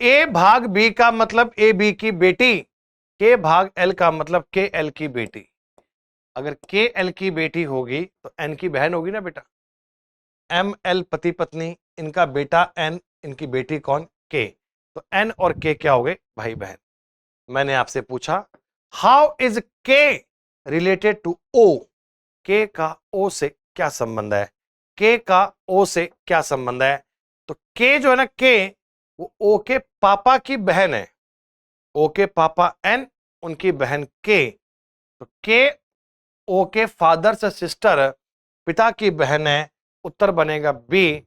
ए भाग बी का मतलब ए बी की बेटी, के भाग एल का मतलब के एल की बेटी। अगर के एल की बेटी होगी तो एन की बहन होगी ना बेटा। एम एल पति पत्नी, इनका बेटा एन, इनकी बेटी कौन? के। तो एन और के क्या हो गए? भाई बहन। मैंने आपसे पूछा how is K related to O, के का ओ से क्या संबंध है? के का ओ से क्या संबंध है? तो के जो है ना, के वो ओ के पापा की बहन है। ओ के पापा एन, उनकी बहन के, तो के ओ के फादर से सिस्टर पिता की बहन है। उत्तर बनेगा बी,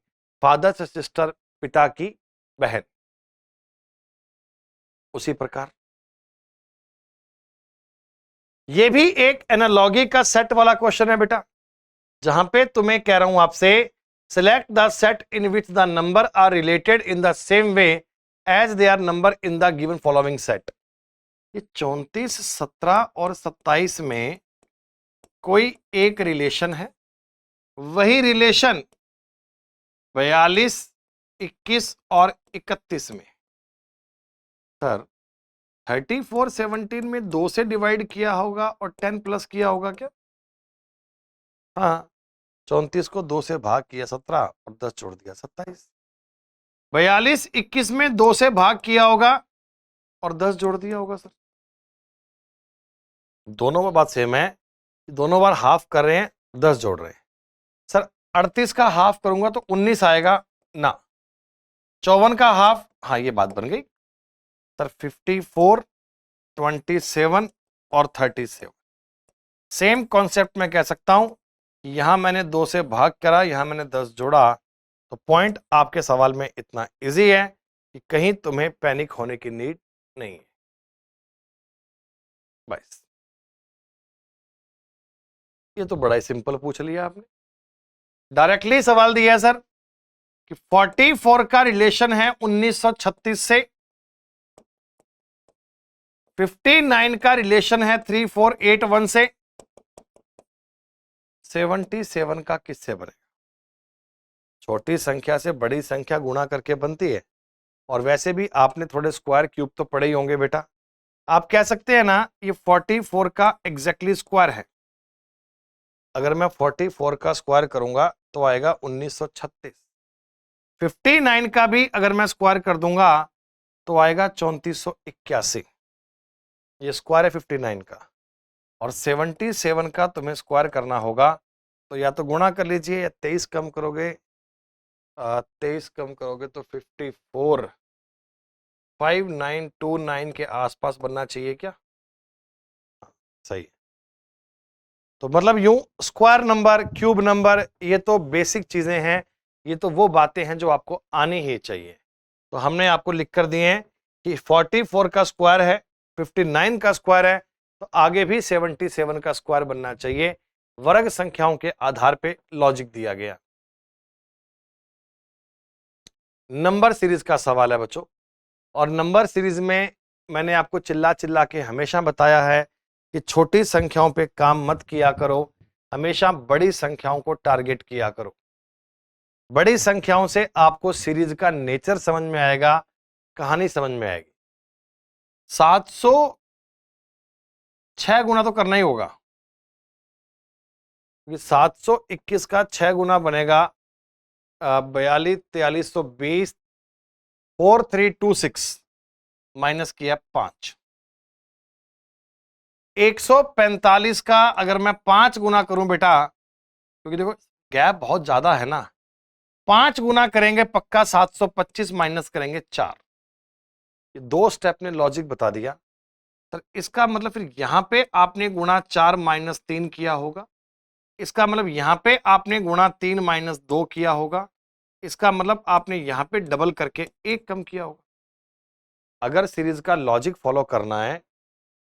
फादर से सिस्टर पिता की बहन। उसी प्रकार यह भी एक एनालॉगी का सेट वाला क्वेश्चन है बेटा, जहां पे तुम्हें कह रहा हूं आपसे select the set in which the number are related in the same way as they are number in the given following set. ये 34, 17 और 27 में कोई एक रिलेशन है, वही रिलेशन 42, 21 और 31 में। सर 34, 17 में 2 से डिवाइड किया होगा और 10 प्लस किया होगा क्या? हाँ, 34 को 2 से भाग किया 17 और 10 जोड़ दिया 27। 42, 21 में 2 से भाग किया होगा और 10 जोड़ दिया होगा। सर दोनों में बात सेम है, दोनों बार हाफ कर रहे हैं, 10 जोड़ रहे हैं। सर 38 का हाफ करूंगा तो 19 आएगा ना, 54 का हाफ, हाँ ये बात बन गई सर। 54, 27 और 37। सेम कॉन्सेप्ट में कह सकता हूं कि यहां मैंने 2 से भाग करा, यहां मैंने 10 जोड़ा, तो पॉइंट आपके सवाल में इतना इजी है कि कहीं तुम्हें पैनिक होने की नीड नहीं है। बस ये तो बड़ा ही सिंपल पूछ लिया आपने। डायरेक्टली सवाल दिया है सर कि 44 का रिलेशन है 1936 से, 59 का रिलेशन है 3481 से, 77 का किससे बनेगा? छोटी संख्या से बड़ी संख्या गुणा करके बनती है। और वैसे भी आपने थोड़े स्क्वायर क्यूब तो पढ़े ही होंगे बेटा। आप कह सकते हैं ना ये 44 का एग्जैक्टली स्क्वायर है। अगर मैं 44 का स्क्वायर करूंगा तो आएगा 1936। 59 का भी अगर मैं स्क्वायर कर दूंगा तो आएगा 3481। ये स्क्वायर है 59 का। और 77 का तुम्हें स्क्वायर करना होगा तो या तो गुणा कर लीजिए या 23 कम करोगे, 23 कम करोगे तो 54, 5929 के आसपास बनना चाहिए क्या? सही। तो मतलब यूं स्क्वायर नंबर, क्यूब नंबर, ये तो बेसिक चीजें हैं, ये तो वो बातें हैं जो आपको आनी ही चाहिए। तो हमने आपको लिख कर दिए हैं कि 44 का स्क्वायर है, 59 का स्क्वायर है, तो आगे भी 77 का स्क्वायर बनना चाहिए। वर्ग संख्याओं के आधार पे लॉजिक दिया गया। नंबर सीरीज का सवाल है बच्चों, और नंबर सीरीज में मैंने आपको चिल्ला चिल्ला के हमेशा बताया है कि छोटी संख्याओं पे काम मत किया करो, हमेशा बड़ी संख्याओं को टारगेट किया करो। बड़ी संख्याओं से आपको सीरीज का नेचर समझ में आएगा, कहानी समझ में आएगी। 706 गुना तो करना ही होगा, क्योंकि 721 का 6 गुना बनेगा 42, 4320, 4326 माइनस किया 5। 145 का अगर मैं 5 गुना करूं बेटा, क्योंकि देखो गैप बहुत ज्यादा है ना, 5 गुना करेंगे पक्का 725 माइनस करेंगे 4। ये 2 स्टेप ने लॉजिक बता दिया सर। इसका मतलब फिर यहां पे आपने गुणा 4 माइनस 3 किया होगा, इसका मतलब यहां पे आपने गुणा 3 माइनस 2 किया होगा, इसका मतलब आपने यहां पे डबल करके 1 कम किया होगा। अगर सीरीज का लॉजिक फॉलो करना है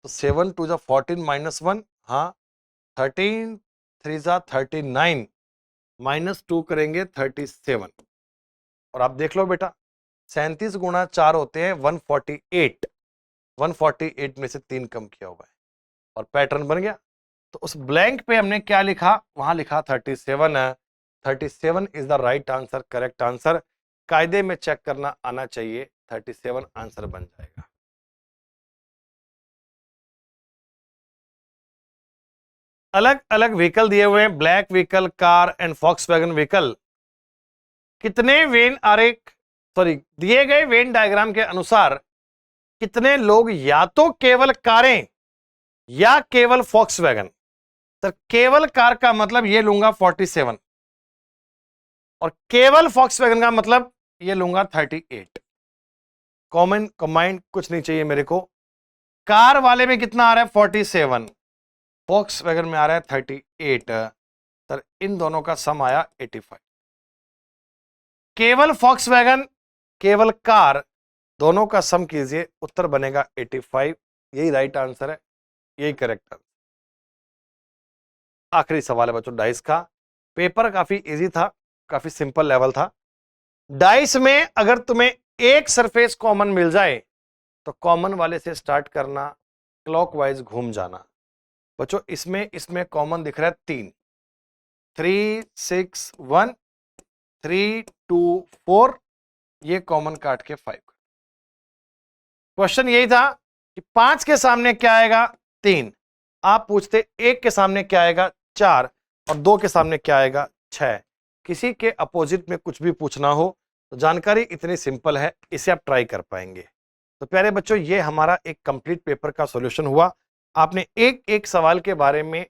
तो 7 टू जा 14 माइनस 1, हाँ 13 3 जा 39 माइनस 2 करेंगे 37। और आप देख लो बेटा 37 गुणा 4 होते हैं 148, 148 में से 3 कम किया हुआ है और पैटर्न बन गया। तो उस ब्लैंक पे हमने क्या लिखा, वहां लिखा 37 है। 37 is the right answer, correct answer. कायदे में चेक करना आना चाहिए, 37 आंसर बन जाएगा। अलग अलग व्हीकल दिए हुए हैं, black vehicle, car and Volkswagen vehicle. कितने वेन आरेख, सॉरी दिए गए वेन डायग्राम के अनुसार कितने लोग या तो केवल कारें या केवल फॉक्सवैगन, सर केवल कार का मतलब ये लूंगा 47 और केवल फॉक्सवैगन का मतलब ये लूंगा 38। कॉमन कंबाइंड कुछ नहीं चाहिए मेरे को। कार वाले में कितना आ रहा है 47, फॉक्सवैगन में आ रहा है 38, सर इन दोनों का सम आया 85। केवल फॉक्सवैगन, केवल कार, दोनों का सम कीजिए, उत्तर बनेगा 85। यही राइट आंसर है, यही करेक्ट आंसर। आखिरी सवाल है बच्चों डाइस का। पेपर काफी इजी था, काफी सिंपल लेवल था। डाइस में अगर तुम्हें एक सरफेस कॉमन मिल जाए तो कॉमन वाले से स्टार्ट करना, क्लॉकवाइज घूम जाना। बच्चों इसमें कॉमन दिख रहा है 3, 3 6 1 3 2 4, ये कॉमन काट के 5। क्वेश्चन यही था कि 5 के सामने क्या आएगा 3, आप पूछते 1 के सामने क्या आएगा 4 और 2 के सामने क्या आएगा 6। किसी के अपोजिट में कुछ भी पूछना हो तो जानकारी इतनी सिंपल है, इसे आप ट्राई कर पाएंगे। तो प्यारे बच्चों ये हमारा एक कंप्लीट पेपर का सॉल्यूशन हुआ। आपने एक एक सवाल के बारे में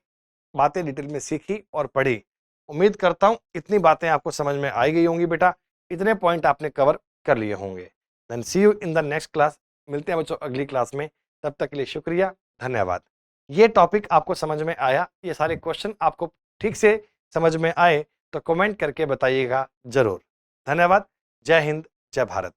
बातें डिटेल में सीखी और पढ़ी। उम्मीद करता हूं इतनी बातें आपको समझ में आई गई होंगी बेटा। इतने पॉइंट आपने कवर कर लिए होंगे। Then see you in the next class. मिलते हैं बच्चों अगली क्लास में, तब तक के लिए शुक्रिया, धन्यवाद। ये टॉपिक आपको समझ में आया, ये सारे क्वेश्चन आपको ठीक से समझ में आए तो कमेंट करके बताइएगा जरूर। धन्यवाद। जय हिंद, जय भारत।